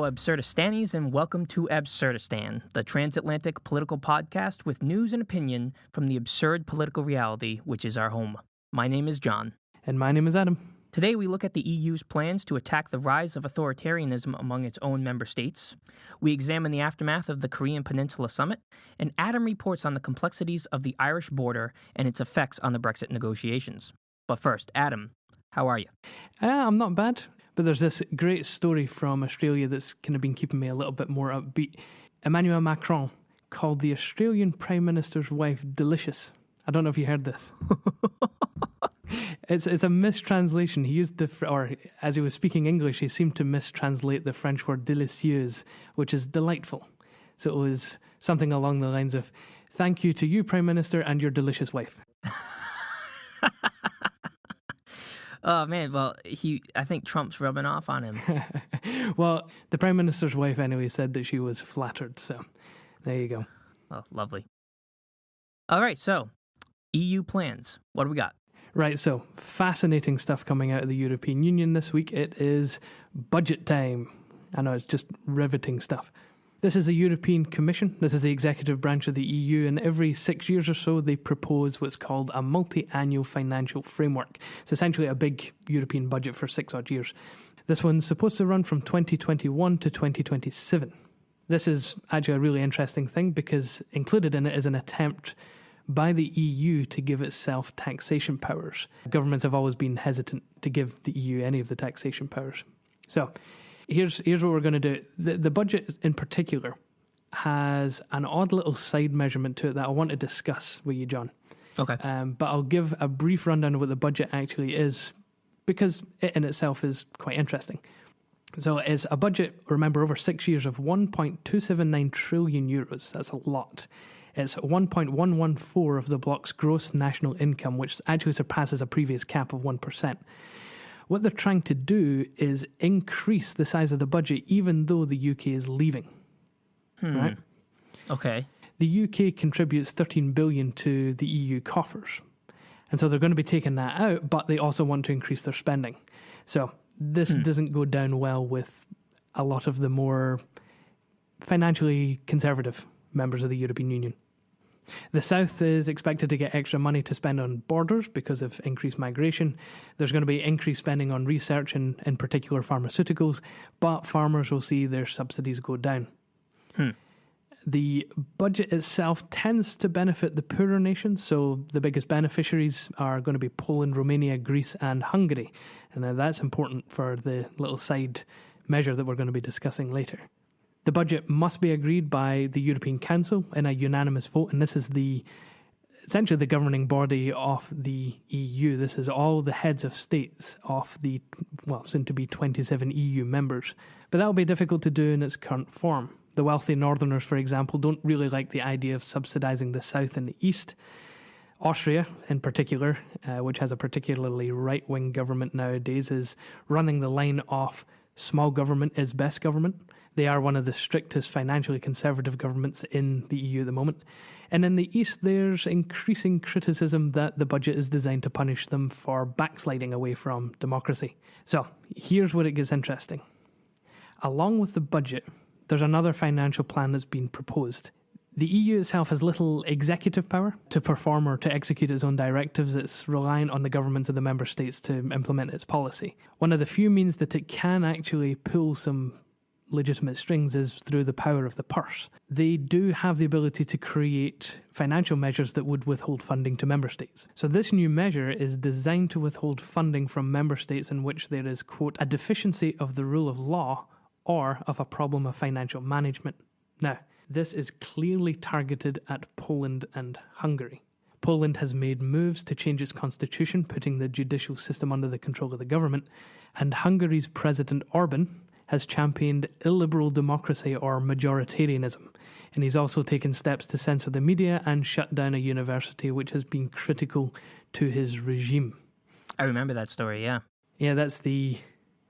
Hello, Absurdistanis, and welcome to Absurdistan, the transatlantic political podcast with news and opinion from the absurd political reality which is our home. My name is John. And my name is Adam. Today we look at the EU's plans to attack the rise of authoritarianism among its own member states. We examine the aftermath of the Korean Peninsula Summit, and Adam reports on the complexities of the Irish border and its effects on the Brexit negotiations. But first, Adam, how are you? I'm not bad, but there's this great story from Australia that's kind of been keeping me a little bit more upbeat. Emmanuel Macron called the Australian Prime Minister's wife delicious. I don't know if you heard this. It's a mistranslation. He used or as he was speaking English, he seemed to mistranslate the French word délicieuse, which is delightful. So it was something along the lines of, thank you to you, Prime Minister, and your delicious wife. Oh, man, well, I think Trump's rubbing off on him. Well, the Prime Minister's wife anyway said that she was flattered, so there you go. Oh, lovely. All right, so EU plans. What do we got? Right, so fascinating stuff coming out of the European Union this week. It is budget time. I know, it's just riveting stuff. This is the European Commission. This is the executive branch of the EU, and every 6 years or so they propose what's called a multi-annual financial framework. It's essentially a big European budget for 6 odd years. This one's supposed to run from 2021 to 2027. This is actually a really interesting thing because included in it is an attempt by the EU to give itself taxation powers. Governments have always been hesitant to give the EU any of the taxation powers. So here's what we're going to do. The budget in particular has an odd little side measurement to it that I want to discuss with you, John. Okay. But I'll give a brief rundown of what the budget actually is because it in itself is quite interesting. So it's a budget, remember, over 6 years of 1.279 trillion euros. That's a lot. It's 1.114 of the bloc's gross national income, which actually surpasses a previous cap of 1%. What they're trying to do is increase the size of the budget even though the UK is leaving. Right? Okay. The UK contributes 13 billion to the EU coffers. And so they're going to be taking that out, but they also want to increase their spending. So this doesn't go down well with a lot of the more financially conservative members of the European Union. The South is expected to get extra money to spend on borders because of increased migration. There's going to be increased spending on research and in particular pharmaceuticals, but farmers will see their subsidies go down. The budget itself tends to benefit the poorer nations, so the biggest beneficiaries are going to be Poland, Romania, Greece and Hungary. And that's important for the little side measure that we're going to be discussing later. The budget must be agreed by the European Council in a unanimous vote, and this is essentially the governing body of the EU. This is all the heads of states of the, soon to be 27 EU members. But that will be difficult to do in its current form. The wealthy northerners, for example, don't really like the idea of subsidising the south and the east. Austria, in particular, which has a particularly right-wing government nowadays, is running the line of small government is best government. They are one of the strictest financially conservative governments in the EU at the moment. And in the East, there's increasing criticism that the budget is designed to punish them for backsliding away from democracy. So here's where it gets interesting. Along with the budget, there's another financial plan that's been proposed. The EU itself has little executive power to perform or to execute its own directives. It's reliant on the governments of the member states to implement its policy. One of the few means that it can actually pull some legitimate strings is through the power of the purse. They do have the ability to create financial measures that would withhold funding to member states. So this new measure is designed to withhold funding from member states in which there is, quote, a deficiency of the rule of law or of a problem of financial management. Now, this is clearly targeted at Poland and Hungary. Poland has made moves to change its constitution, putting the judicial system under the control of the government, and Hungary's President Orban has championed illiberal democracy or majoritarianism, and he's also taken steps to censor the media and shut down a university which has been critical to his regime. I remember that story, yeah. Yeah, that's the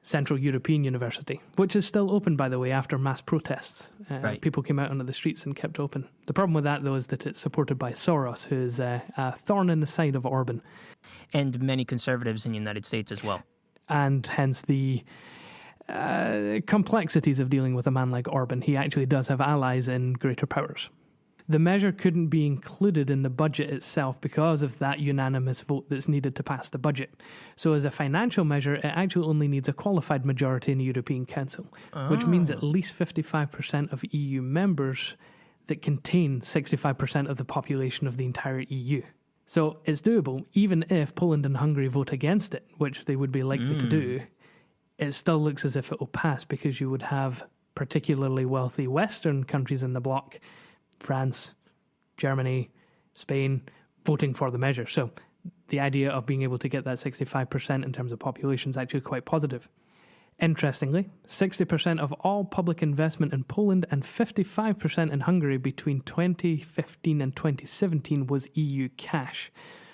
Central European University, which is still open, by the way, after mass protests. Right. People came out onto the streets and kept open. The problem with that, though, is that it's supported by Soros, who is a thorn in the side of Orban. And many conservatives in the United States as well. And hence the complexities of dealing with a man like Orban. He actually does have allies in greater powers. The measure couldn't be included in the budget itself because of that unanimous vote that's needed to pass the budget. So as a financial measure, it actually only needs a qualified majority in the European Council, which means at least 55% of EU members that contain 65% of the population of the entire EU. So it's doable, even if Poland and Hungary vote against it, which they would be likely to do. It still looks as if it will pass because you would have particularly wealthy Western countries in the bloc, France, Germany, Spain, voting for the measure. So the idea of being able to get that 65% in terms of population is actually quite positive. Interestingly, 60% of all public investment in Poland and 55% in Hungary between 2015 and 2017 was EU cash.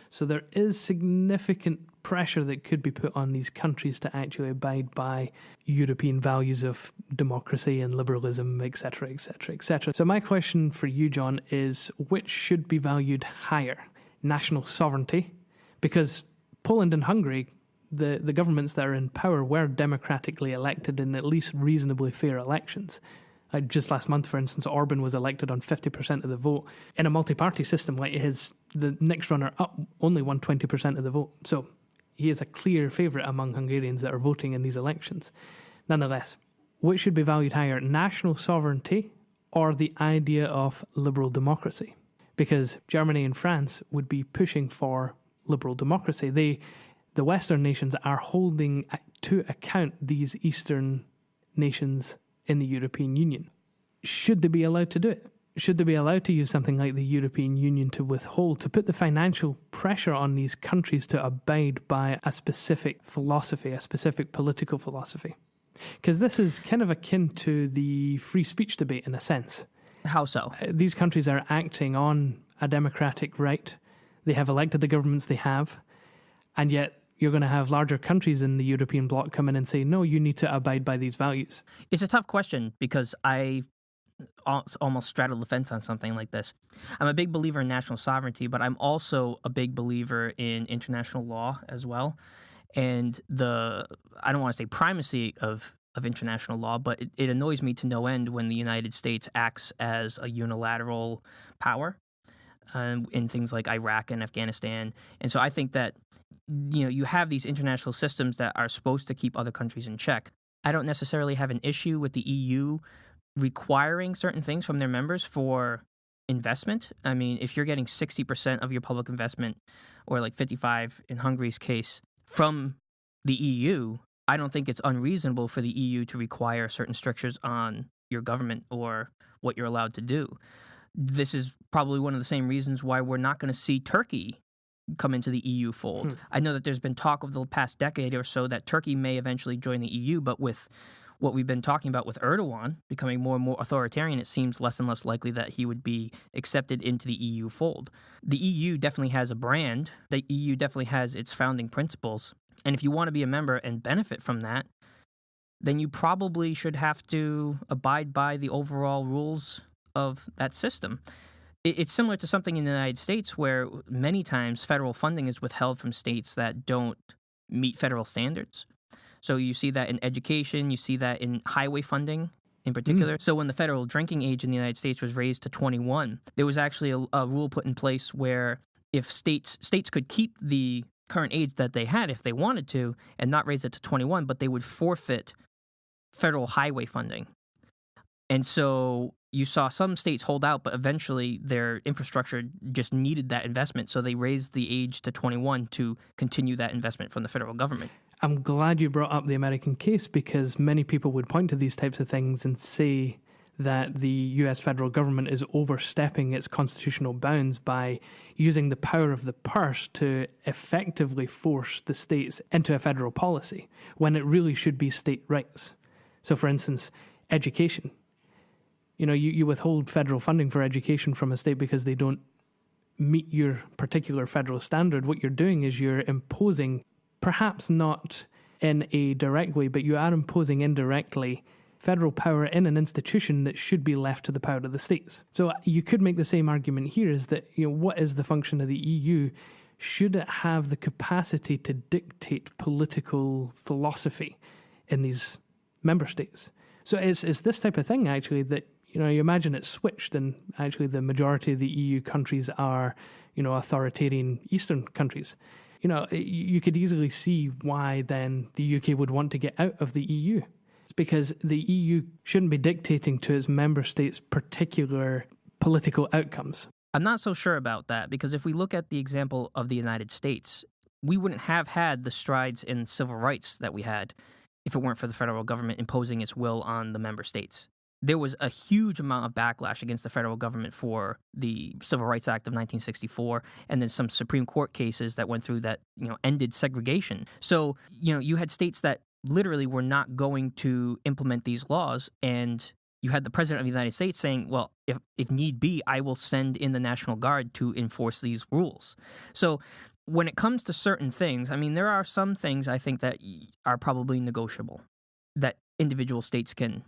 So there is significant pressure that could be put on these countries to actually abide by European values of democracy and liberalism, etc., etc., etc. So my question for you, John, is which should be valued higher? National sovereignty? Because Poland and Hungary, the governments that are in power were democratically elected in at least reasonably fair elections. Just last month, for instance, Orban was elected on 50% of the vote. In a multi-party system like his, the next runner-up only won 20% of the vote. So he is a clear favourite among Hungarians that are voting in these elections. Nonetheless, which should be valued higher, national sovereignty or the idea of liberal democracy? Because Germany and France would be pushing for liberal democracy. The Western nations are holding to account these Eastern nations in the European Union. Should they be allowed to do it? Should they be allowed to use something like the European Union to withhold, to put the financial pressure on these countries to abide by a specific philosophy, a specific political philosophy? Because this is kind of akin to the free speech debate in a sense. How so? These countries are acting on a democratic right. They have elected the governments they have, and yet you're going to have larger countries in the European bloc come in and say, no, you need to abide by these values. It's a tough question because I almost straddle the fence on something like this. I'm a big believer in national sovereignty, but I'm also a big believer in international law as well. And I don't want to say primacy of international law, but it annoys me to no end when the United States acts as a unilateral power in things like Iraq and Afghanistan. And so I think that you have these international systems that are supposed to keep other countries in check. I don't necessarily have an issue with the EU requiring certain things from their members for investment. I mean, if you're getting 60% of your public investment, or like 55 in Hungary's case, from the EU, I don't think it's unreasonable for the EU to require certain strictures on your government or what you're allowed to do. This is probably one of the same reasons why we're not going to see Turkey come into the EU fold. I know that there's been talk over the past decade or so that Turkey may eventually join the EU, but with what we've been talking about with Erdogan becoming more and more authoritarian, it seems less and less likely that he would be accepted into the EU fold. The EU definitely has a brand. The EU definitely has its founding principles. And if you want to be a member and benefit from that, then you probably should have to abide by the overall rules of that system. It's similar to something in the United States where many times federal funding is withheld from states that don't meet federal standards. So you see that in education, you see that in highway funding in particular. So when the federal drinking age in the United States was raised to 21, there was actually a rule put in place where if states could keep the current age that they had if they wanted to and not raise it to 21, but they would forfeit federal highway funding. And so you saw some states hold out, but eventually their infrastructure just needed that investment. So they raised the age to 21 to continue that investment from the federal government. I'm glad you brought up the American case because many people would point to these types of things and say that the US federal government is overstepping its constitutional bounds by using the power of the purse to effectively force the states into a federal policy when it really should be state rights. So, for instance, education. You withhold federal funding for education from a state because they don't meet your particular federal standard. What you're doing is you're imposing, perhaps not in a direct way, but you are imposing indirectly federal power in an institution that should be left to the power of the states. So you could make the same argument here is that, what is the function of the EU? Should it have the capacity to dictate political philosophy in these member states. So it's this type of thing, actually, that, you imagine it's switched, and actually the majority of the EU countries are, authoritarian Eastern countries. You could easily see why then the UK would want to get out of the EU. It's because the EU shouldn't be dictating to its member states particular political outcomes. I'm not so sure about that, because if we look at the example of the United States, we wouldn't have had the strides in civil rights that we had if it weren't for the federal government imposing its will on the member states. There was a huge amount of backlash against the federal government for the Civil Rights Act of 1964, and then some Supreme Court cases that went through that, ended segregation. So, you had states that literally were not going to implement these laws, and you had the President of the United States saying, well, if need be, I will send in the National Guard to enforce these rules. So when it comes to certain things, there are some things I think that are probably negotiable, that individual states can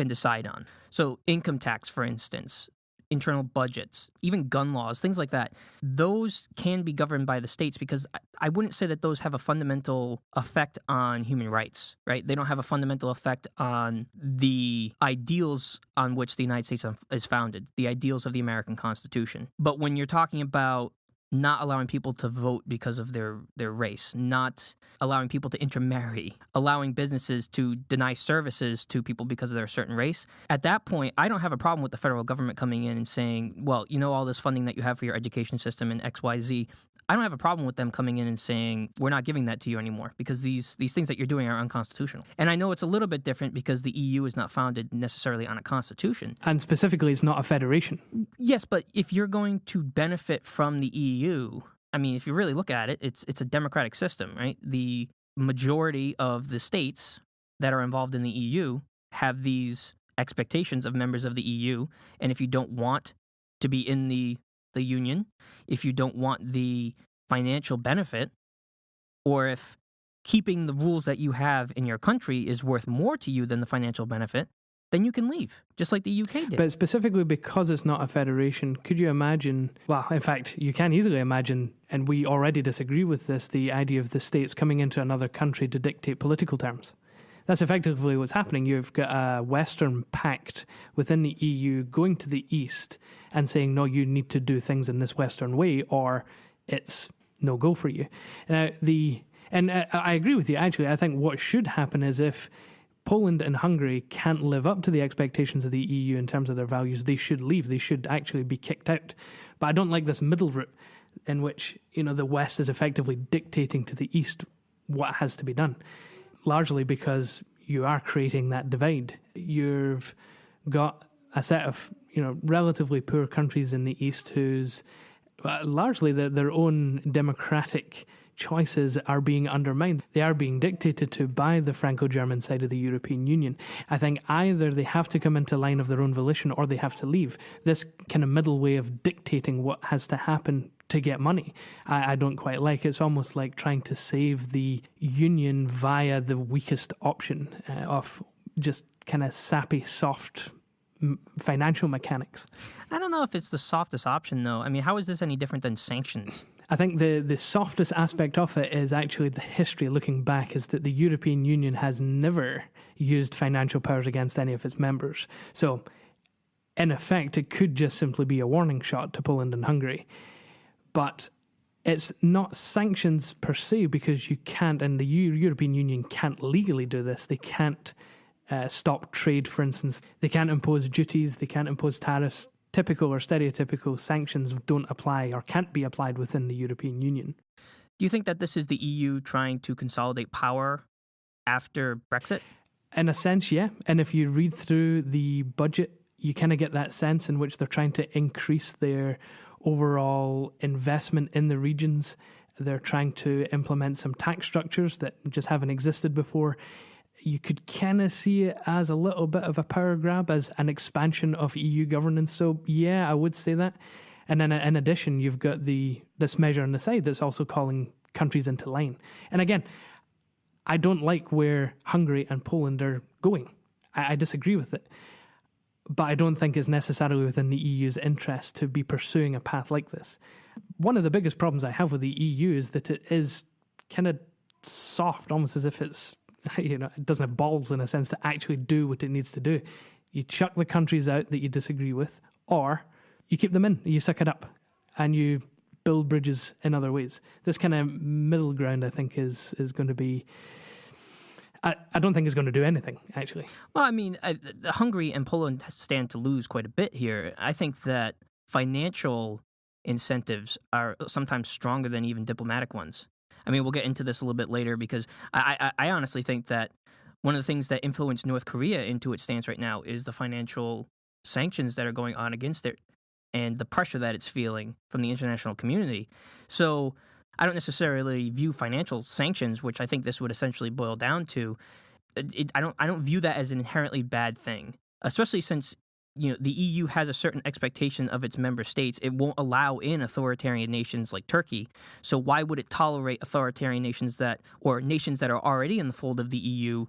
decide on. So income tax, for instance, internal budgets, even gun laws, things like that, those can be governed by the states, because I wouldn't say that those have a fundamental effect on human rights, right? They don't have a fundamental effect on the ideals on which the United States is founded, the ideals of the American Constitution. But when you're talking about not allowing people to vote because of their race, not allowing people to intermarry, allowing businesses to deny services to people because of their certain race. At that point, I don't have a problem with the federal government coming in and saying, well, all this funding that you have for your education system and XYZ, I don't have a problem with them coming in and saying, we're not giving that to you anymore because these things that you're doing are unconstitutional. And I know it's a little bit different because the EU is not founded necessarily on a constitution. And specifically, it's not a federation. Yes, but if you're going to benefit from the EU, if you really look at it, it's a democratic system, right? The majority of the states that are involved in the EU have these expectations of members of the EU. And if you don't want to be in the union, if you don't want the financial benefit, or if keeping the rules that you have in your country is worth more to you than the financial benefit, then you can leave, just like the UK did. But specifically because it's not a federation, could you imagine, well, in fact, you can easily imagine, and we already disagree with this, the idea of the states coming into another country to dictate political terms. That's effectively what's happening. You've got a Western pact within the EU going to the East and saying, no, you need to do things in this Western way or it's no go for you. Now, I agree with you, actually. I think what should happen is if Poland and Hungary can't live up to the expectations of the EU in terms of their values, they should leave. They should actually be kicked out. But I don't like this middle route in which, the West is effectively dictating to the East what has to be done. Largely because you are creating that divide. You've got a set of, relatively poor countries in the East whose largely their own democratic choices are being undermined. They are being dictated to by the Franco-German side of the European Union. I think either they have to come into line of their own volition or they have to leave. This kind of middle way of dictating what has to happen to get money, I don't quite like. It's almost like trying to save the union via the weakest option of just kind of sappy, soft financial mechanics. I don't know if it's the softest option, though. How is this any different than sanctions? I think the softest aspect of it is actually the history looking back, is that the European Union has never used financial powers against any of its members. So, in effect, it could just simply be a warning shot to Poland and Hungary. But it's not sanctions per se, because you can't, and the European Union can't legally do this. They can't stop trade, for instance. They can't impose duties. They can't impose tariffs. Typical or stereotypical sanctions don't apply or can't be applied within the European Union. Do you think that this is the EU trying to consolidate power after Brexit? In a sense, yeah. And if you read through the budget, you kind of get that sense in which they're trying to increase their overall investment in the regions. They're trying to implement some tax structures that just haven't existed before. You could kind of see it as a little bit of a power grab, as an expansion of EU governance. So yeah, I would say that. And then in addition, you've got this measure on the side that's also calling countries into line. And again, I don't like where Hungary and Poland are going. I disagree with it. But I don't think it's necessarily within the EU's interest to be pursuing a path like this. One of the biggest problems I have with the EU is that it is kind of soft, almost as if it's it doesn't have balls in a sense to actually do what it needs to do. You chuck the countries out that you disagree with, or you keep them in, you suck it up, and you build bridges in other ways. This kind of middle ground, I think, is going to be... I don't think it's going to do anything, actually. Well, I mean, Hungary and Poland stand to lose quite a bit here. I think that financial incentives are sometimes stronger than even diplomatic ones. I mean, we'll get into this a little bit later because I honestly think that one of the things that influenced North Korea into its stance right now is the financial sanctions that are going on against it and the pressure that it's feeling from the international community. So I don't necessarily view financial sanctions, which I think this would essentially boil down to. I don't view that as an inherently bad thing, especially since the EU has a certain expectation of its member states. It won't allow in authoritarian nations like Turkey. So why would it tolerate authoritarian nations or nations that are already in the fold of the EU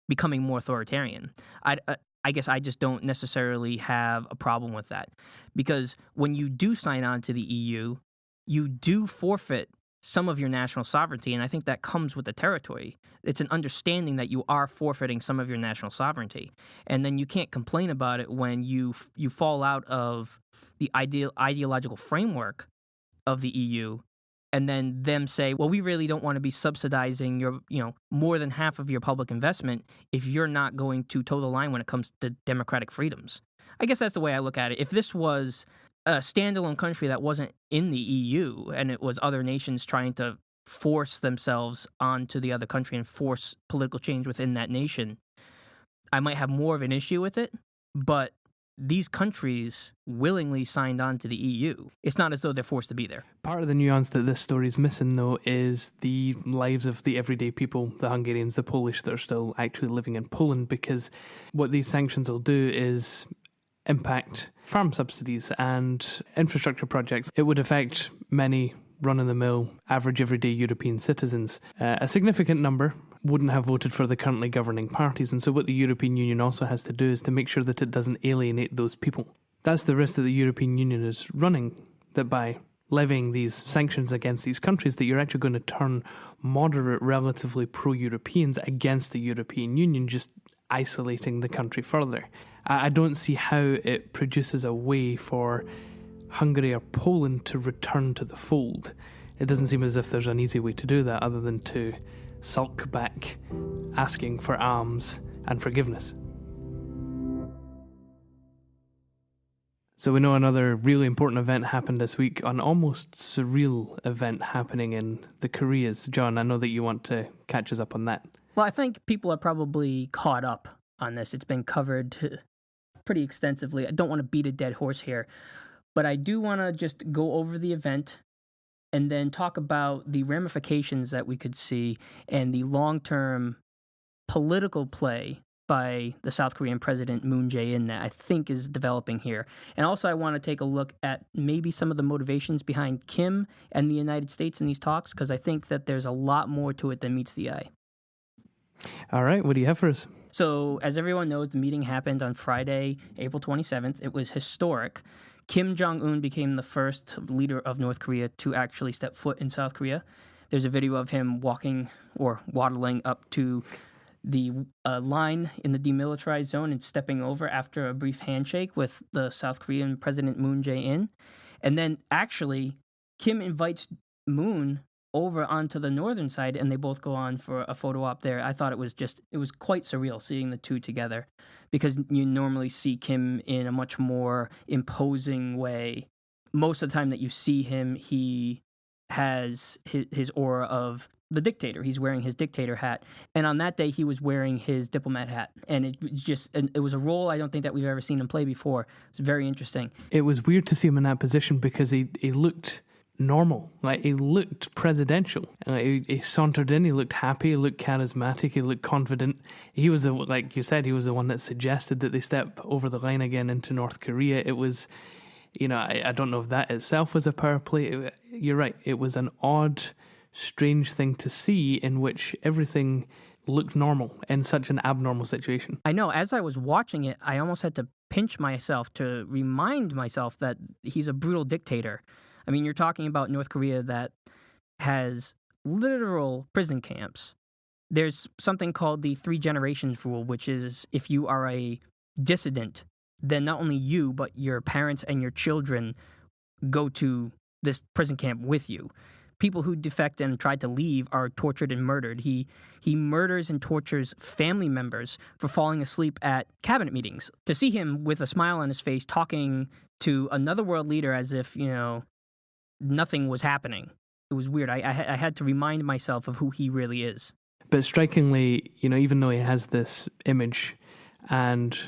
becoming more authoritarian? I guess I just don't necessarily have a problem with that, because when you do sign on to the EU, you do forfeit some of your national sovereignty, and I think that comes with the territory. It's an understanding that you are forfeiting some of your national sovereignty, and then you can't complain about it when you fall out of the ideological framework of the EU, and then them say, well, we really don't want to be subsidizing your, more than half of your public investment if you're not going to toe the line when it comes to democratic freedoms. I guess that's the way I look at it. If this was a standalone country that wasn't in the EU and it was other nations trying to force themselves onto the other country and force political change within that nation, I might have more of an issue with it. But these countries willingly signed on to the EU. It's not as though they're forced to be there. Part of the nuance that this story is missing, though, is the lives of the everyday people, the Hungarians, the Polish that are still actually living in Poland, because what these sanctions will do is impact farm subsidies and infrastructure projects. It would affect many run-of-the-mill, average everyday European citizens. A significant number wouldn't have voted for the currently governing parties, and so what the European Union also has to do is to make sure that it doesn't alienate those people. That's the risk that the European Union is running, that by levying these sanctions against these countries, that you're actually going to turn moderate, relatively pro-Europeans against the European Union, just isolating the country further. I don't see how it produces a way for Hungary or Poland to return to the fold. It doesn't seem as if there's an easy way to do that other than to sulk back, asking for alms and forgiveness. So we know another really important event happened this week, an almost surreal event happening in the Koreas. John, I know that you want to catch us up on that. Well, I think people are probably caught up on this. It's been covered pretty extensively. I don't want to beat a dead horse here, but I do want to just go over the event and then talk about the ramifications that we could see and the long-term political play by the South Korean president Moon Jae-In that I think is developing here. And also I want to take a look at maybe some of the motivations behind Kim and the United States in these talks, because I think that there's a lot more to it than meets the eye. All right, what do you have for us? So, as everyone knows, the meeting happened on Friday, April 27th. It was historic. Kim Jong-Un became the first leader of North Korea to actually step foot in South Korea. There's a video of him walking or waddling up to the line in the demilitarized zone and stepping over after a brief handshake with the South Korean President Moon Jae-In. And then, actually, Kim invites Moon over onto the northern side, and they both go on for a photo op there. I thought it was quite surreal seeing the two together, because you normally see Kim in a much more imposing way. Most of the time that you see him, he has his aura of the dictator. He's wearing his dictator hat. And on that day, he was wearing his diplomat hat. And it was a role I don't think that we've ever seen him play before. It's very interesting. It was weird to see him in that position because he looked normal. Like, he looked presidential. He sauntered in, he looked happy, he looked charismatic, he looked confident. He was, like you said, he was the one that suggested that they step over the line again into North Korea. It was, I don't know if that itself was a power play. You're right, it was an odd, strange thing to see in which everything looked normal in such an abnormal situation. I know, as I was watching it, I almost had to pinch myself to remind myself that he's a brutal dictator. I mean, you're talking about North Korea that has literal prison camps There's something called the 3 generations rule, which is if you are a dissident, then not only you, but your parents and your children go to this prison camp with you. People who defect and try to leave are tortured and murdered. He murders and tortures family members for falling asleep at cabinet meetings. To see him with a smile on his face talking to another world leader as if, nothing was happening. It was weird. I had to remind myself of who he really is. But strikingly, even though he has this image, and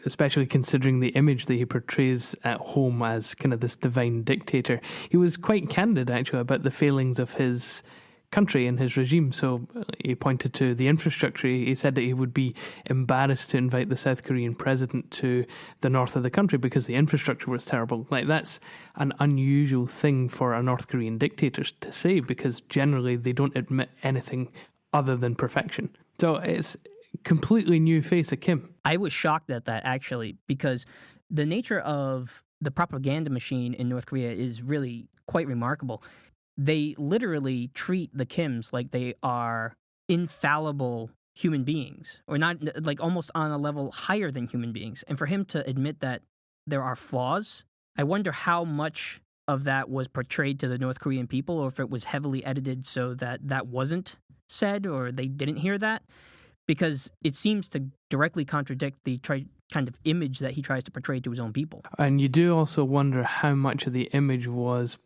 especially considering the image that he portrays at home as kind of this divine dictator, he was quite candid actually about the failings of his country and his regime. So he pointed to the infrastructure. He said that he would be embarrassed to invite the South Korean president to the north of the country because the infrastructure was terrible. Like, that's an unusual thing for a North Korean dictator to say, because generally they don't admit anything other than perfection. So it's completely new face of Kim. I was shocked at that, actually, because the nature of the propaganda machine in North Korea is really quite remarkable. They literally treat the Kims like they are infallible human beings, or not, like almost on a level higher than human beings. And for him to admit that there are flaws, I wonder how much of that was portrayed to the North Korean people, or if it was heavily edited so that that wasn't said or they didn't hear that. Because it seems to directly contradict the kind of image that he tries to portray to his own people. And you do also wonder how much of the image was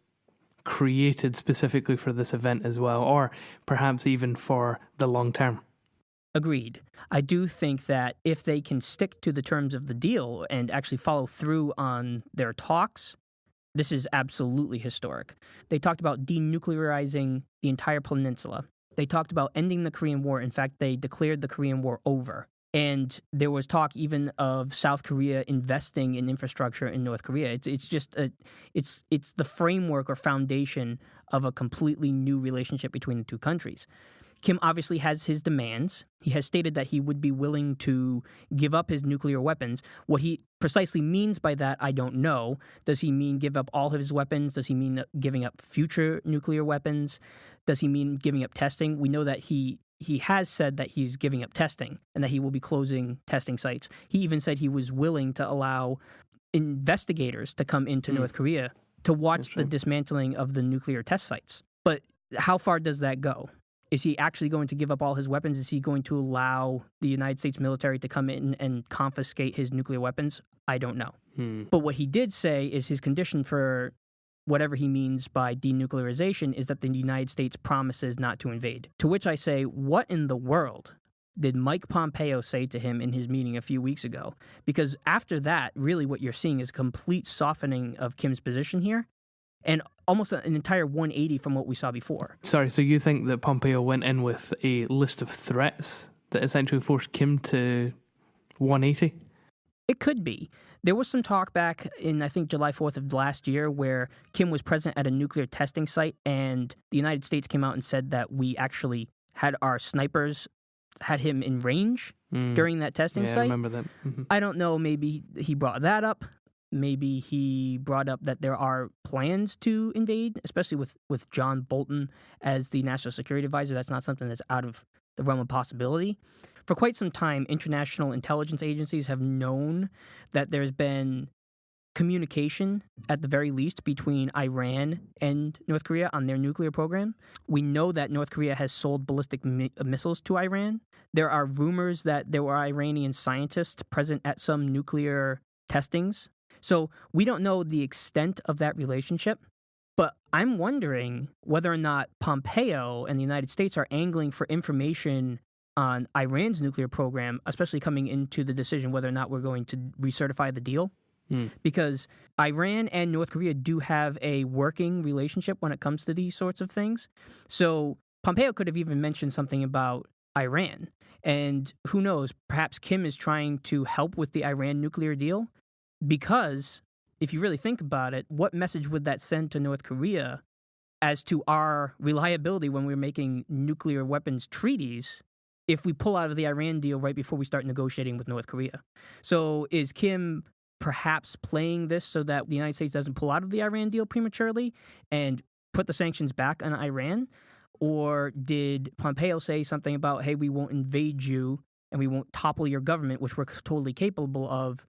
created specifically for this event as well, or perhaps even for the long term. Agreed. I do think that if they can stick to the terms of the deal and actually follow through on their talks, this is absolutely historic. They talked about denuclearizing the entire peninsula. They talked about ending the Korean War. In fact, they declared the Korean War over. And there was talk even of South Korea investing in infrastructure in North Korea. It's the framework or foundation of a completely new relationship between the two countries. Kim obviously has his demands. He has stated that he would be willing to give up his nuclear weapons. What he precisely means by that, I don't know. Does he mean give up all of his weapons? Does he mean giving up future nuclear weapons? Does he mean giving up testing? We know that he has said that he's giving up testing and that he will be closing testing sites. He even said he was willing to allow investigators to come into North Korea to watch the dismantling of the nuclear test sites. But how far does that go? Is he actually going to give up all his weapons? Is he going to allow the United States military to come in and confiscate his nuclear weapons? I don't know. But what he did say is his condition for whatever he means by denuclearization is that the United States promises not to invade. To which I say, what in the world did Mike Pompeo say to him in his meeting a few weeks ago? Because after that, really what you're seeing is a complete softening of Kim's position here, and almost an entire 180 from what we saw before. Sorry, so you think that Pompeo went in with a list of threats that essentially forced Kim to 180? It could be. There was some talk back in, I think, July 4th of last year where Kim was present at a nuclear testing site, and the United States came out and said that we actually had our snipers, had him in range during that testing site. I remember that. I don't know, maybe he brought that up. Maybe he brought up that there are plans to invade, especially with John Bolton as the national security advisor. That's not something that's out of the realm of possibility. For quite some time, international intelligence agencies have known that there's been communication, at the very least, between Iran and North Korea on their nuclear program. We know that North Korea has sold ballistic missiles to Iran. There are rumors that there were Iranian scientists present at some nuclear testings. So we don't know the extent of that relationship, but I'm wondering whether or not Pompeo and the United States are angling for information on Iran's nuclear program, especially coming into the decision whether or not we're going to recertify the deal. Because Iran and North Korea do have a working relationship when it comes to these sorts of things. So Pompeo could have even mentioned something about Iran. And who knows, perhaps Kim is trying to help with the Iran nuclear deal. Because if you really think about it, what message would that send to North Korea as to our reliability when we're making nuclear weapons treaties if we pull out of the Iran deal right before we start negotiating with North Korea? So is Kim perhaps playing this so that the United States doesn't pull out of the Iran deal prematurely and put the sanctions back on Iran? Or did Pompeo say something about, hey, we won't invade you and we won't topple your government, which we're totally capable of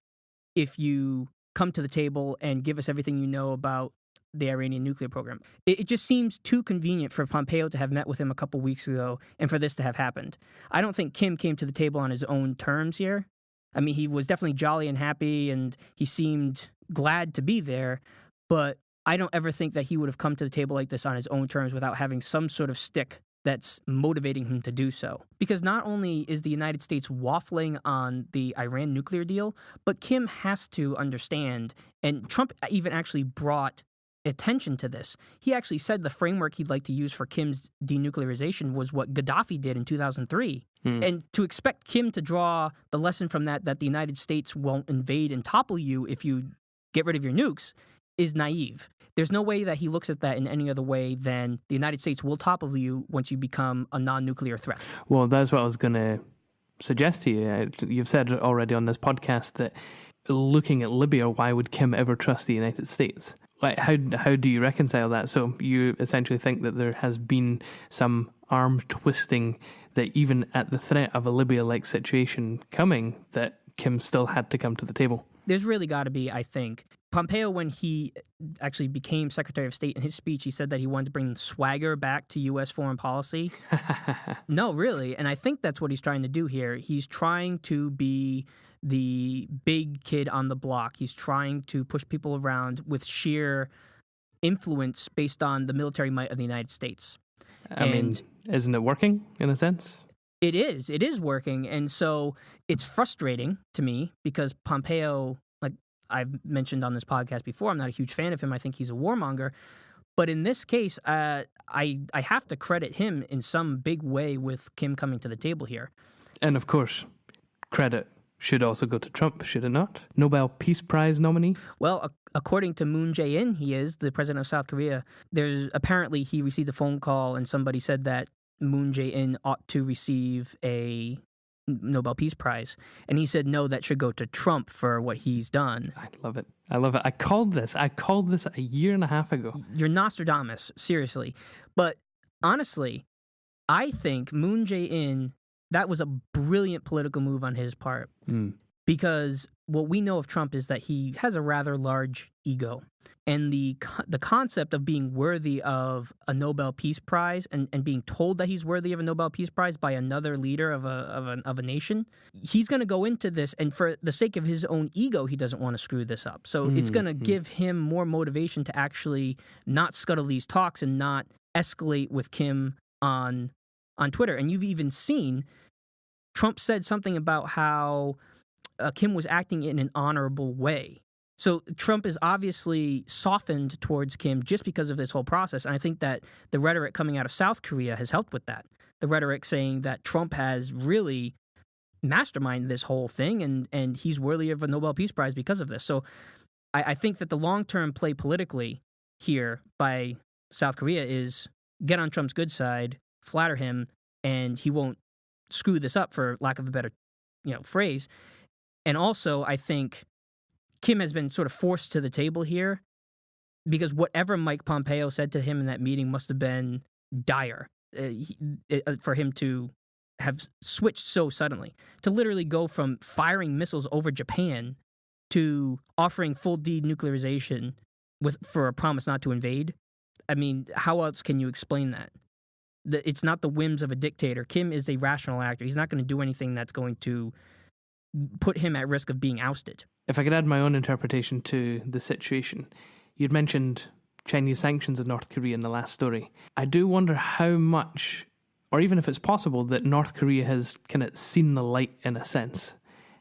if you come to the table and give us everything you know about the Iranian nuclear program? It just seems too convenient for Pompeo to have met with him a couple weeks ago and for this to have happened. I don't think Kim came to the table on his own terms here. I mean, he was definitely jolly and happy, and he seemed glad to be there, but I don't ever think that he would have come to the table like this on his own terms without having some sort of stick that's motivating him to do so. Because not only is the United States waffling on the Iran nuclear deal, but Kim has to understand, and Trump even actually brought attention to this. He actually said the framework he'd like to use for Kim's denuclearization was what Gaddafi did in 2003. And to expect Kim to draw the lesson from that the United States won't invade and topple you if you get rid of your nukes is naive. There's no way that he looks at that in any other way than the United States will topple you once you become a non-nuclear threat. Well, that's what I was going to suggest to you. You've said already on this podcast that looking at Libya, why would Kim ever trust the United States? Like, how do you reconcile that? So you essentially think that there has been some arm twisting, that even at the threat of a Libya-like situation coming, that Kim still had to come to the table? There's really got to be, I think. Pompeo, when he actually became Secretary of State, in his speech, he said that he wanted to bring swagger back to U.S. foreign policy. No, really. And I think that's what he's trying to do here. He's trying to be the big kid on the block. He's trying to push people around with sheer influence based on the military might of the United States. I mean, isn't it working in a sense? It is. It is working. And so it's frustrating to me because Pompeo, like I've mentioned on this podcast before, I'm not a huge fan of him. I think he's a warmonger. But in this case, I have to credit him in some big way with Kim coming to the table here. And of course, credit should also go to Trump, should it not? Nobel Peace Prize nominee? Well, according to Moon Jae-In, he is the president of South Korea. Apparently he received a phone call and somebody said that Moon Jae-In ought to receive a Nobel Peace Prize. And he said, no, that should go to Trump for what he's done. I love it. I love it. I called this a year and a half ago. You're Nostradamus, seriously. But honestly, I think Moon Jae-In, that was a brilliant political move on his part. Because what we know of Trump is that he has a rather large ego. And the concept of being worthy of a Nobel Peace Prize and being told that he's worthy of a Nobel Peace Prize by another leader of a nation, he's going to go into this, and for the sake of his own ego, he doesn't want to screw this up. So it's going to give him more motivation to actually not scuttle these talks and not escalate with Kim on Twitter. And you've even seen Trump said something about how Kim was acting in an honorable way. So Trump is obviously softened towards Kim just because of this whole process. And I think that the rhetoric coming out of South Korea has helped with that. The rhetoric saying that Trump has really masterminded this whole thing and he's worthy of a Nobel Peace Prize because of this. So I think that the long-term play politically here by South Korea is get on Trump's good side, flatter him, and he won't screw this up, for lack of a better phrase. And also, I think Kim has been sort of forced to the table here because whatever Mike Pompeo said to him in that meeting must have been dire for him to have switched so suddenly, to literally go from firing missiles over Japan to offering full denuclearization for a promise not to invade. I mean, how else can you explain that? It's not the whims of a dictator. Kim is a rational actor. He's not going to do anything that's going to put him at risk of being ousted. If I could add my own interpretation to the situation, you'd mentioned Chinese sanctions in North Korea in the last story. I do wonder how much, or even if it's possible, that North Korea has kind of seen the light in a sense,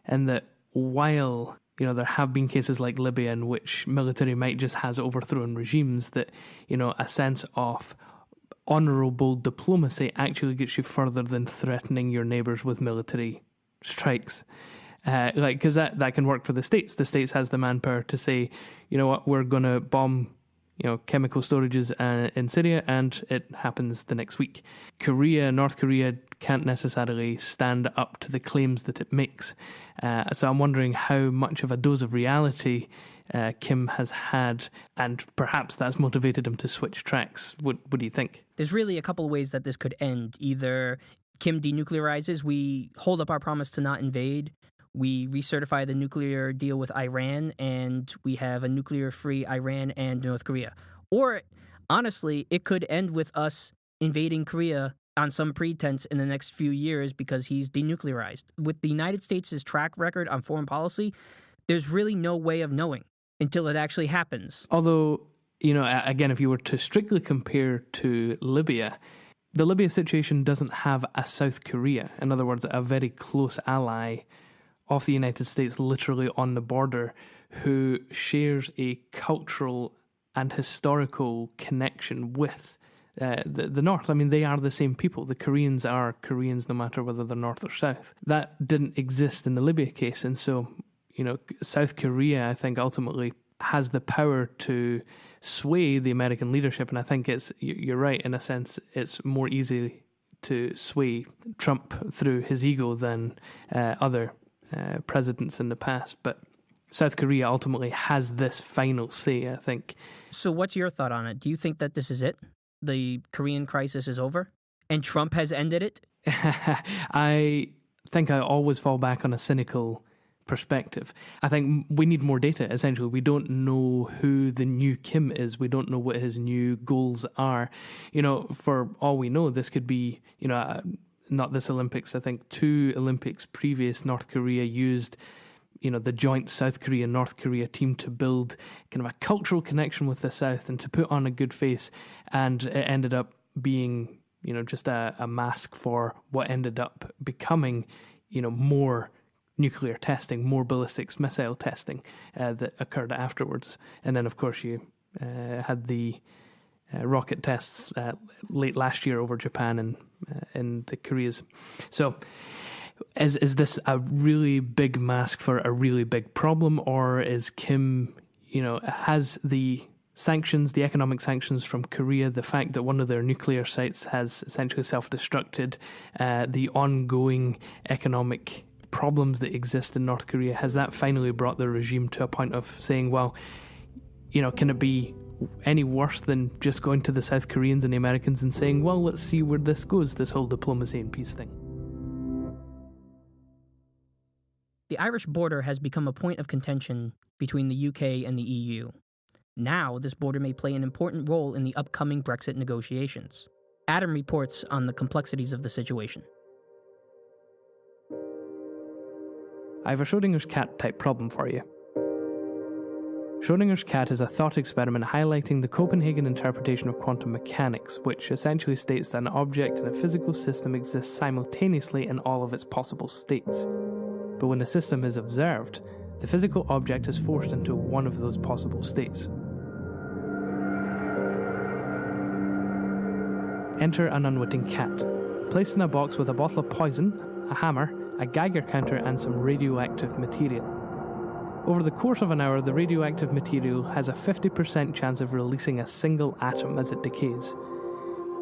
and that while there have been cases like Libya in which military might just has overthrown regimes, that a sense of honourable diplomacy actually gets you further than threatening your neighbours with military strikes. Because that can work for the States. The States has the manpower to say, you know what, we're going to bomb, chemical storages in Syria, and it happens the next week. North Korea can't necessarily stand up to the claims that it makes. So I'm wondering how much of a dose of reality Kim has had, and perhaps that's motivated him to switch tracks. What do you think? There's really a couple of ways that this could end. Either Kim denuclearizes, we hold up our promise to not invade, we recertify the nuclear deal with Iran, and we have a nuclear-free Iran and North Korea. Or, honestly, it could end with us invading Korea on some pretense in the next few years because he's denuclearized. With the United States' track record on foreign policy, there's really no way of knowing until it actually happens. Although, again, if you were to strictly compare to Libya, the Libya situation doesn't have a South Korea. In other words, a very close ally of the United States literally on the border who shares a cultural and historical connection with the North. I mean, they are the same people. The Koreans are Koreans no matter whether they're North or South. That didn't exist in the Libya case. And so, South Korea, I think, ultimately has the power to sway the American leadership. And I think you're right, in a sense, it's more easy to sway Trump through his ego than other presidents in the past. But South Korea ultimately has this final say, I think. So what's your thought on it? Do you think that this is it? The Korean crisis is over? And Trump has ended it? I think I always fall back on a cynical perspective. I think we need more data, essentially. We don't know who the new Kim is. We don't know what his new goals are. For all we know, this could be, not this Olympics. I think 2 Olympics previous, North Korea used the joint South Korea-North Korea team to build kind of a cultural connection with the South and to put on a good face. And it ended up being, just a mask for what ended up becoming, more nuclear testing, more ballistics missile testing that occurred afterwards. And then, of course, you had the rocket tests late last year over Japan and in the Koreas. So is this a really big mask for a really big problem, or is Kim, has the sanctions, the economic sanctions from Korea, the fact that one of their nuclear sites has essentially self-destructed, the ongoing economic problems that exist in North Korea, has that finally brought the regime to a point of saying, well, can it be any worse than just going to the South Koreans and the Americans and saying, well, let's see where this goes, this whole diplomacy and peace thing? The Irish border has become a point of contention between the UK and the EU. Now, this border may play an important role in the upcoming Brexit negotiations. Adam reports on the complexities of the situation. I have a Schrodinger's cat type problem for you. Schrodinger's cat is a thought experiment highlighting the Copenhagen interpretation of quantum mechanics, which essentially states that an object in a physical system exists simultaneously in all of its possible states. But when the system is observed, the physical object is forced into one of those possible states. Enter an unwitting cat, placed in a box with a bottle of poison, a hammer, a Geiger counter and some radioactive material. Over the course of an hour, the radioactive material has a 50% chance of releasing a single atom as it decays.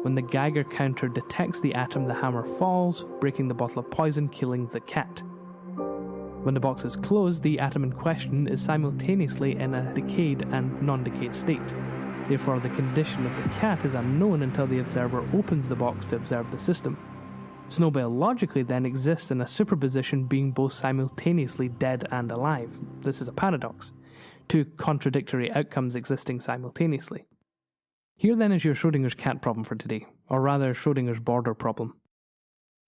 When the Geiger counter detects the atom, the hammer falls, breaking the bottle of poison, killing the cat. When the box is closed, the atom in question is simultaneously in a decayed and non-decayed state. Therefore, the condition of the cat is unknown until the observer opens the box to observe the system. Snowbell logically then exists in a superposition, being both simultaneously dead and alive. This is a paradox. 2 contradictory outcomes existing simultaneously. Here then is your Schrodinger's cat problem for today, or rather Schrodinger's border problem.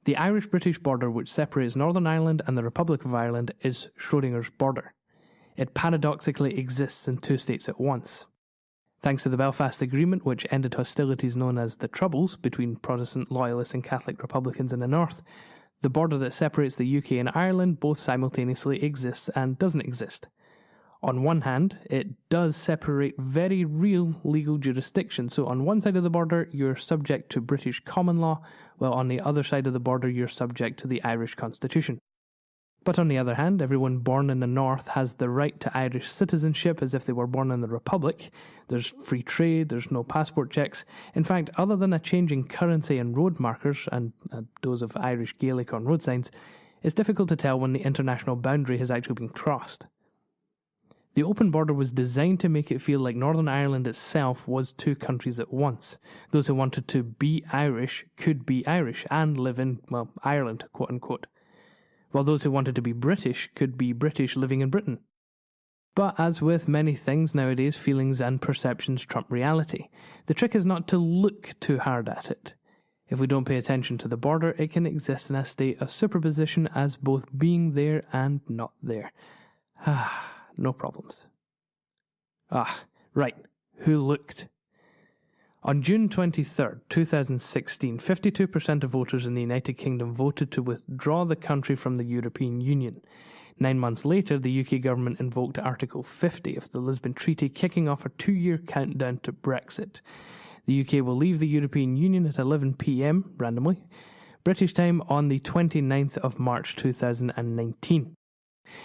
The Irish-British border which separates Northern Ireland and the Republic of Ireland is Schrodinger's border. It paradoxically exists in 2 states at once. Thanks to the Belfast Agreement, which ended hostilities known as the Troubles between Protestant loyalists and Catholic Republicans in the north, the border that separates the UK and Ireland both simultaneously exists and doesn't exist. On one hand, it does separate very real legal jurisdiction. So on one side of the border, you're subject to British common law, while on the other side of the border, you're subject to the Irish Constitution. But on the other hand, everyone born in the north has the right to Irish citizenship as if they were born in the Republic. There's free trade, there's no passport checks. In fact, other than a change in currency and road markers, and those of Irish Gaelic on road signs, it's difficult to tell when the international boundary has actually been crossed. The open border was designed to make it feel like Northern Ireland itself was two countries at once. Those who wanted to be Irish could be Irish and live in, well, Ireland, quote unquote. While those who wanted to be British could be British living in Britain. But as with many things nowadays, feelings and perceptions trump reality. The trick is not to look too hard at it. If we don't pay attention to the border, it can exist in a state of superposition as both being there and not there. No problems. Right. Who looked? On June 23rd, 2016, 52% of voters in the United Kingdom voted to withdraw the country from the European Union. 9 months later, the UK government invoked Article 50 of the Lisbon Treaty, kicking off a 2-year countdown to Brexit. The UK will leave the European Union at 11 p.m, randomly, British time on the 29th of March 2019.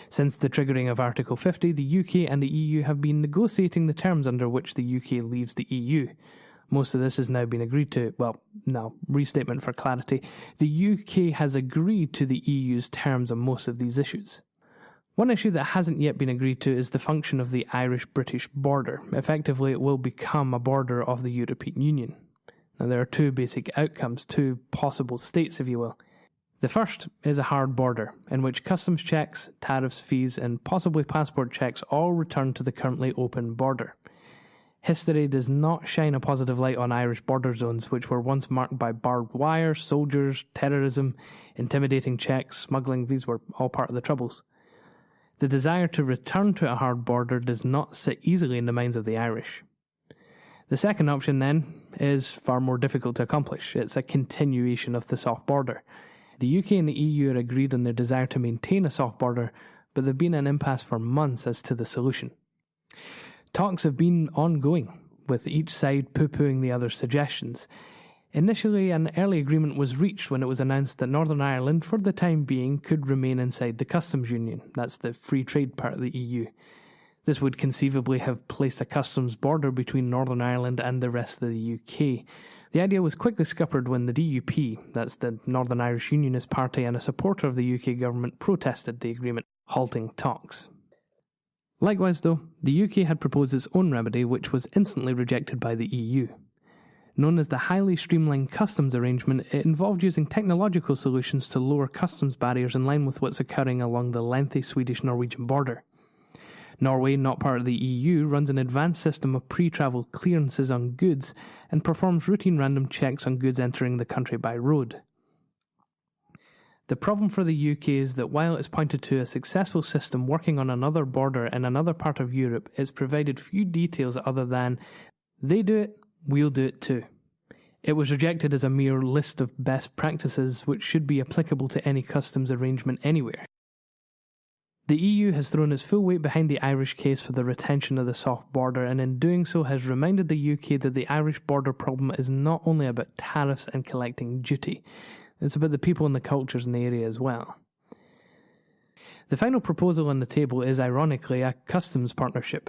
Since the triggering of Article 50, the UK and the EU have been negotiating the terms under which the UK leaves the EU. Most of this has now been agreed to. Well, no, restatement for clarity. The UK has agreed to the EU's terms on most of these issues. One issue that hasn't yet been agreed to is the function of the Irish-British border. Effectively, it will become a border of the European Union. Now, there are two basic outcomes, two possible states, if you will. The first is a hard border, in which customs checks, tariffs, fees, and possibly passport checks all return to the currently open border. History does not shine a positive light on Irish border zones, which were once marked by barbed wire, soldiers, terrorism, intimidating checks, smuggling. These were all part of the Troubles. The desire to return to a hard border does not sit easily in the minds of the Irish. The second option, then, is far more difficult to accomplish. It's a continuation of the soft border. The UK and the EU are agreed on their desire to maintain a soft border, but they've been in an impasse for months as to the solution. Talks have been ongoing, with each side poo-pooing the other's suggestions. Initially, an early agreement was reached when it was announced that Northern Ireland, for the time being, could remain inside the customs union. That's the free trade part of the EU. This would conceivably have placed a customs border between Northern Ireland and the rest of the UK. The idea was quickly scuppered when the DUP, that's the Northern Irish Unionist Party, and a supporter of the UK government protested the agreement, halting talks. Likewise, though, the UK had proposed its own remedy, which was instantly rejected by the EU. Known as the highly streamlined customs arrangement, it involved using technological solutions to lower customs barriers in line with what's occurring along the lengthy Swedish-Norwegian border. Norway, not part of the EU, runs an advanced system of pre-travel clearances on goods and performs routine random checks on goods entering the country by road. The problem for the UK is that while it's pointed to a successful system working on another border in another part of Europe, it's provided few details other than, they do it, we'll do it too. It was rejected as a mere list of best practices which should be applicable to any customs arrangement anywhere. The EU has thrown its full weight behind the Irish case for the retention of the soft border, and in doing so has reminded the UK that the Irish border problem is not only about tariffs and collecting duty, it's about the people and the cultures in the area as well. The final proposal on the table is, ironically, a customs partnership.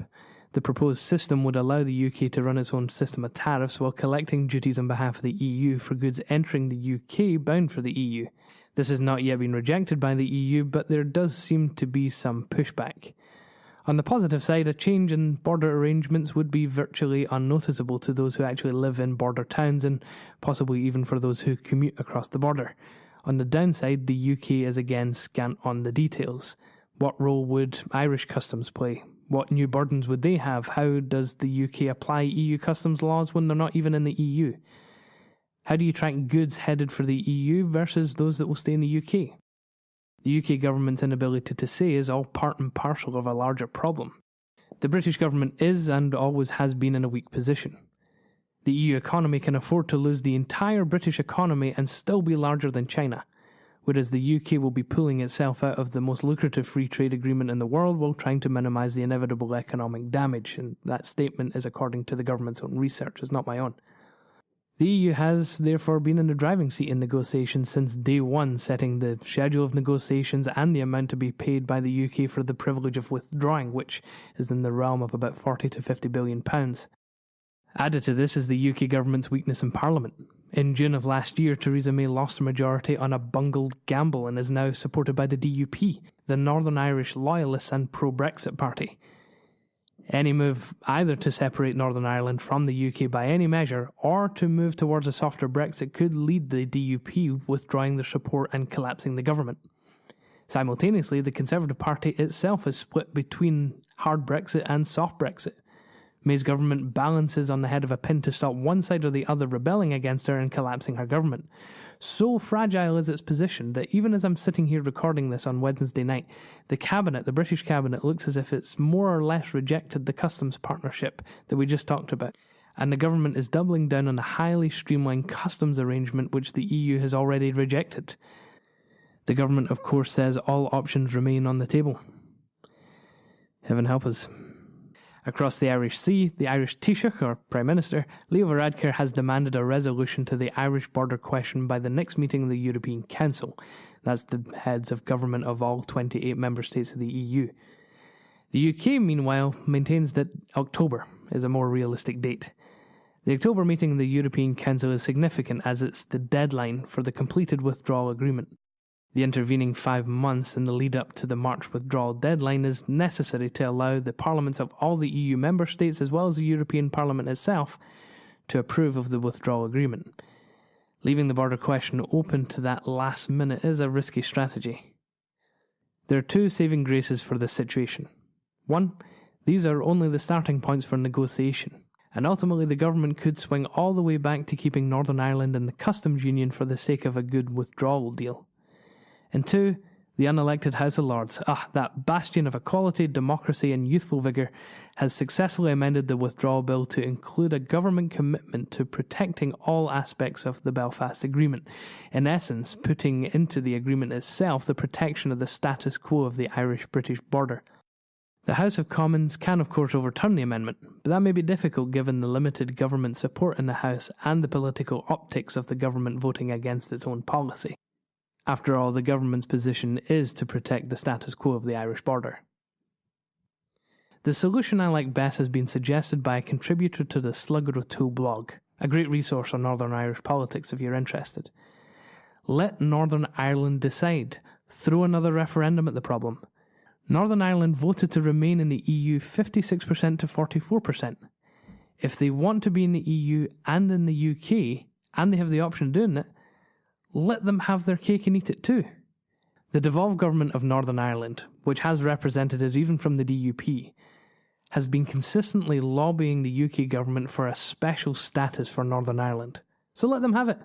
The proposed system would allow the UK to run its own system of tariffs while collecting duties on behalf of the EU for goods entering the UK bound for the EU. This has not yet been rejected by the EU, but there does seem to be some pushback. On the positive side, a change in border arrangements would be virtually unnoticeable to those who actually live in border towns and possibly even for those who commute across the border. On the downside, the UK is again scant on the details. What role would Irish customs play? What new burdens would they have? How does the UK apply EU customs laws when they're not even in the EU? How do you track goods headed for the EU versus those that will stay in the UK? The UK government's inability to say is all part and parcel of a larger problem. The British government is and always has been in a weak position. The EU economy can afford to lose the entire British economy and still be larger than China, whereas the UK will be pulling itself out of the most lucrative free trade agreement in the world while trying to minimise the inevitable economic damage, and that statement is according to the government's own research, it's not my own. The EU has, therefore, been in the driving seat in negotiations since day one, setting the schedule of negotiations and the amount to be paid by the UK for the privilege of withdrawing, which is in the realm of about £40 to £50 billion. Added to this is the UK government's weakness in Parliament. In June of last year, Theresa May lost her majority on a bungled gamble and is now supported by the DUP, the Northern Irish Loyalists and pro-Brexit party. Any move either to separate Northern Ireland from the UK by any measure or to move towards a softer Brexit could lead the DUP withdrawing their support and collapsing the government. Simultaneously, the Conservative Party itself is split between hard Brexit and soft Brexit. May's government balances on the head of a pin to stop one side or the other rebelling against her and collapsing her government. So fragile is its position that even as I'm sitting here recording this on Wednesday night, the British Cabinet, looks as if it's more or less rejected the customs partnership that we just talked about, and the government is doubling down on a highly streamlined customs arrangement which the EU has already rejected. The government, of course, says all options remain on the table. Heaven help us. Across the Irish Sea, the Irish Taoiseach, or Prime Minister, Leo Varadkar, has demanded a resolution to the Irish border question by the next meeting of the European Council. That's the heads of government of all 28 member states of the EU. The UK, meanwhile, maintains that October is a more realistic date. The October meeting of the European Council is significant as it's the deadline for the completed withdrawal agreement. The intervening 5 months in the lead-up to the March withdrawal deadline is necessary to allow the parliaments of all the EU member states as well as the European Parliament itself to approve of the withdrawal agreement. Leaving the border question open to that last minute is a risky strategy. There are two saving graces for this situation. One, these are only the starting points for negotiation, and ultimately the government could swing all the way back to keeping Northern Ireland in the customs union for the sake of a good withdrawal deal. And two, the unelected House of Lords, that bastion of equality, democracy and youthful vigour, has successfully amended the withdrawal bill to include a government commitment to protecting all aspects of the Belfast Agreement, in essence putting into the agreement itself the protection of the status quo of the Irish-British border. The House of Commons can of course overturn the amendment, but that may be difficult given the limited government support in the House and the political optics of the government voting against its own policy. After all, the government's position is to protect the status quo of the Irish border. The solution I like best has been suggested by a contributor to the Slugger O'Toole blog, a great resource on Northern Irish politics if you're interested. Let Northern Ireland decide. Throw another referendum at the problem. Northern Ireland voted to remain in the EU 56% to 44%. If they want to be in the EU and in the UK, and they have the option of doing it, let them have their cake and eat it too. The devolved government of Northern Ireland, which has representatives even from the DUP, has been consistently lobbying the UK government for a special status for Northern Ireland. So let them have it.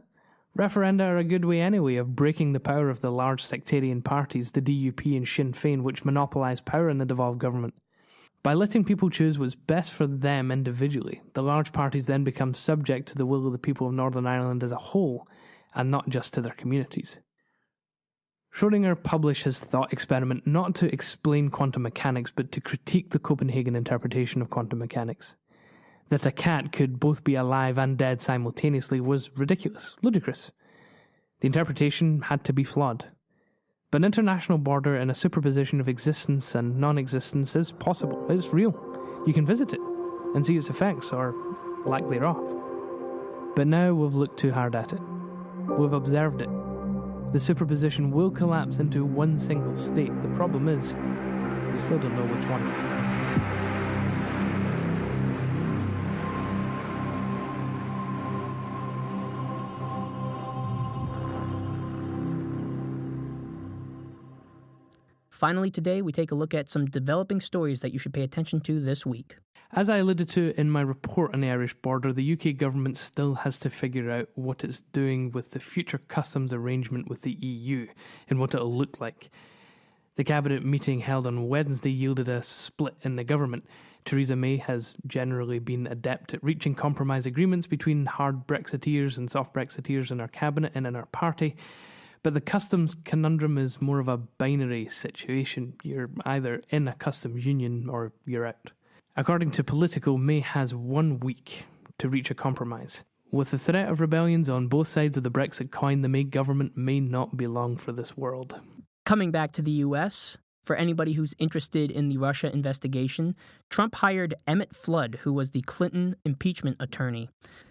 Referenda are a good way anyway of breaking the power of the large sectarian parties, the DUP and Sinn Féin, which monopolise power in the devolved government. By letting people choose what's best for them individually, the large parties then become subject to the will of the people of Northern Ireland as a whole, and not just to their communities. Schrödinger published his thought experiment not to explain quantum mechanics, but to critique the Copenhagen interpretation of quantum mechanics. That a cat could both be alive and dead simultaneously was ridiculous, ludicrous. The interpretation had to be flawed. But an international border and a superposition of existence and non-existence is possible, it's real. You can visit it and see its effects, or lack thereof. But now we've looked too hard at it. We've observed it. The superposition will collapse into one single state. The problem is, we still don't know which one. Finally today, we take a look at some developing stories that you should pay attention to this week. As I alluded to in my report on the Irish border, the UK government still has to figure out what it's doing with the future customs arrangement with the EU and what it'll look like. The cabinet meeting held on Wednesday yielded a split in the government. Theresa May has generally been adept at reaching compromise agreements between hard Brexiteers and soft Brexiteers in her cabinet and in her party. But the customs conundrum is more of a binary situation. You're either in a customs union or you're out. According to Politico, May has 1 week to reach a compromise. With the threat of rebellions on both sides of the Brexit coin, the May government may not be long for this world. Coming back to the US, For anybody who's interested in the Russia investigation, Trump hired Emmett Flood, who was the Clinton impeachment attorney.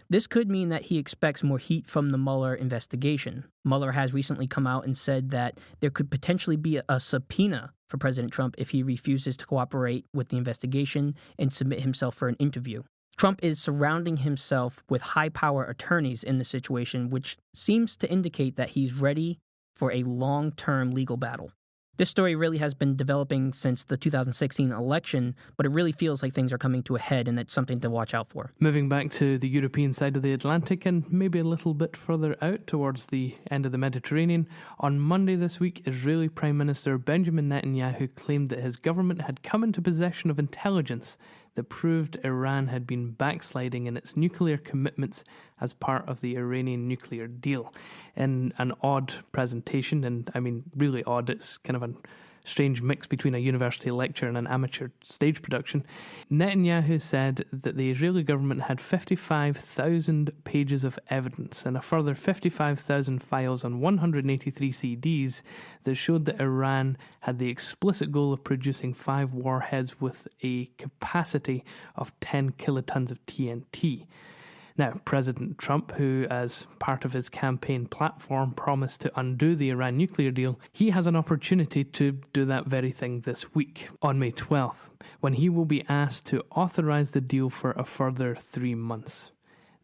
This could mean that he expects more heat from the Mueller investigation. Mueller has recently come out and said that there could potentially be a subpoena for President Trump if he refuses to cooperate with the investigation and submit himself for an interview. Trump is surrounding himself with high-power attorneys in the situation, which seems to indicate that he's ready for a long-term legal battle. This story really has been developing since the 2016 election, but it really feels like things are coming to a head, and that's something to watch out for. Moving back to the European side of the Atlantic and maybe a little bit further out towards the end of the Mediterranean, on Monday this week, Israeli Prime Minister Benjamin Netanyahu claimed that his government had come into possession of intelligence that proved Iran had been backsliding in its nuclear commitments as part of the Iranian nuclear deal. In an odd presentation, and I mean really odd, it's kind of a strange mix between a university lecture and an amateur stage production, Netanyahu said that the Israeli government had 55,000 pages of evidence and a further 55,000 files on 183 CDs that showed that Iran had the explicit goal of producing 5 warheads with a capacity of 10 kilotons of TNT. Now, President Trump, who as part of his campaign platform promised to undo the Iran nuclear deal, he has an opportunity to do that very thing this week, on May 12th, when he will be asked to authorize the deal for a further 3 months.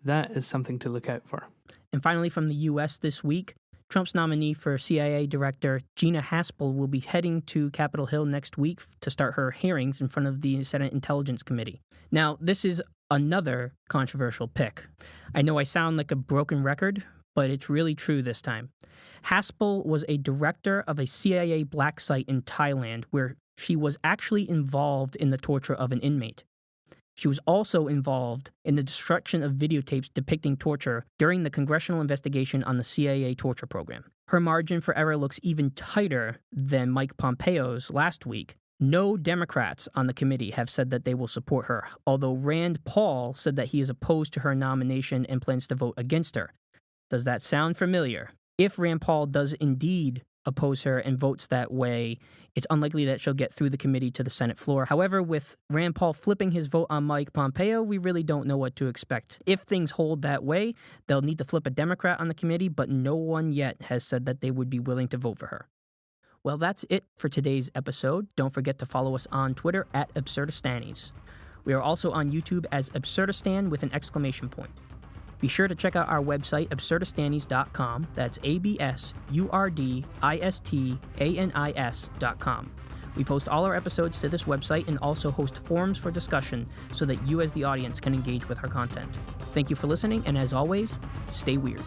That is something to look out for. And finally, from the U.S. this week, Trump's nominee for CIA Director Gina Haspel will be heading to Capitol Hill next week to start her hearings in front of the Senate Intelligence Committee. Now, this is another controversial pick. I know I sound like a broken record, but it's really true this time. Haspel was a director of a CIA black site in Thailand where she was actually involved in the torture of an inmate. She was also involved in the destruction of videotapes depicting torture during the congressional investigation on the CIA torture program. Her margin for error looks even tighter than Mike Pompeo's last week. No Democrats on the committee have said that they will support her, although Rand Paul said that he is opposed to her nomination and plans to vote against her. Does that sound familiar? If Rand Paul does indeed oppose her and votes that way, it's unlikely that she'll get through the committee to the Senate floor. However, with Rand Paul flipping his vote on Mike Pompeo, we really don't know what to expect. If things hold that way, they'll need to flip a Democrat on the committee, but no one yet has said that they would be willing to vote for her. Well, that's it for today's episode. Don't forget to follow us on Twitter at Absurdistanis. We are also on YouTube as Absurdistan with an exclamation point. Be sure to check out our website, absurdistanis.com. That's absurdistanis.com. We post all our episodes to this website and also host forums for discussion so that you as the audience can engage with our content. Thank you for listening, and as always, stay weird.